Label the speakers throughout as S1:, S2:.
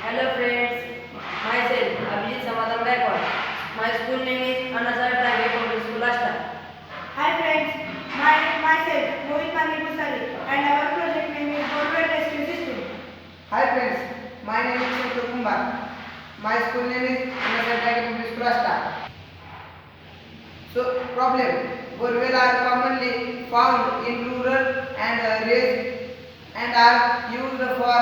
S1: Hello friends, myself Abhijit Samadhan Gaikwad. My school name is Anasar Private Public School Ashta.
S2: Hi friends, myself Mohit Mani Musali and our project name is Borewell Rescue System.
S3: Hi friends, my name is Santosh Kumar. My school name is Anasar Private Public School Ashta. So problem: borewell are commonly found in rural and are used for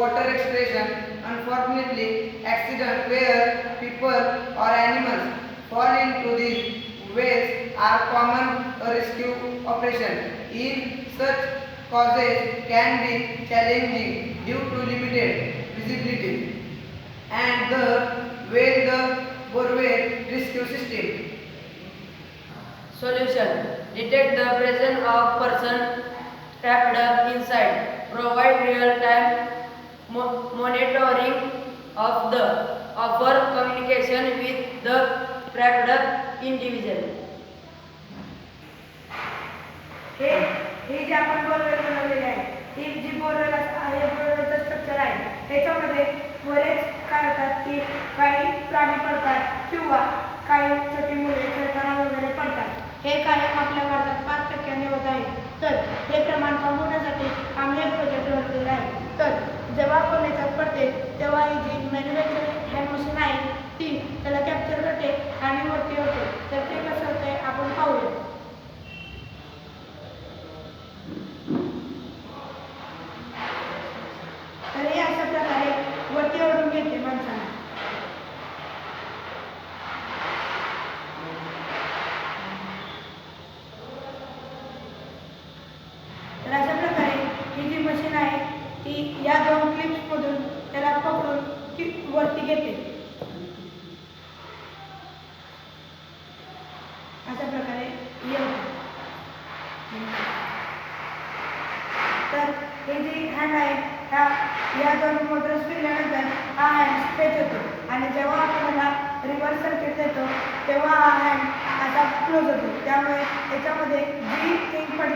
S3: water extraction. Unfortunately, accidents where people or animals fall into these wells are common rescue operation. In such causes can be challenging due to limited visibility and the borewell rescue system.
S1: Solution: detect the presence of person trapped inside. Provide real-time monitoring of the offer communication with the trapped individual.
S2: हे जे आपण borewell बनवलेले आहे ही जी borewell आहे बोरवेलचं structure आहे त्याच्यामध्ये बरेच काय होतात की काही प्राणी पडतात किंवा काही छोटी मुले खेळताना वगैरे पडतात. हे कायम आपल्या भारतात 5% होत आहे. तर हे प्रमाण कमी होण्यासाठी आम्ही हे प्रोजेक्ट बनवलेला आहे. तर जेव्हा कोण याच्यात पडते तेव्हा ही जी मॅन्युफॅक्चरिंग हँड मशीन आहे ती त्याला कॅप्चर करते आणि वरती होते. तर ते कसं होतंय आपण पाहूया. तर हे अशा प्रकारे वरती ओढून घेते माणसाला. तर अशा प्रकारे ही जी मशीन आहे ती या 2 क्लिप्समधून त्याला पकडून ती वरती घेते. अशा प्रकारे येते. तर हे जी हँड आहे या 2 मोटर्स फिरल्यानंतर हा हँड स्ट्रेच होतो आणि जेव्हा आपण याला रिव्हर्स सर्किट देतो तेव्हा हा हँड असा क्लोज होतो. त्यामुळे याच्यामध्ये जी थिंग पडली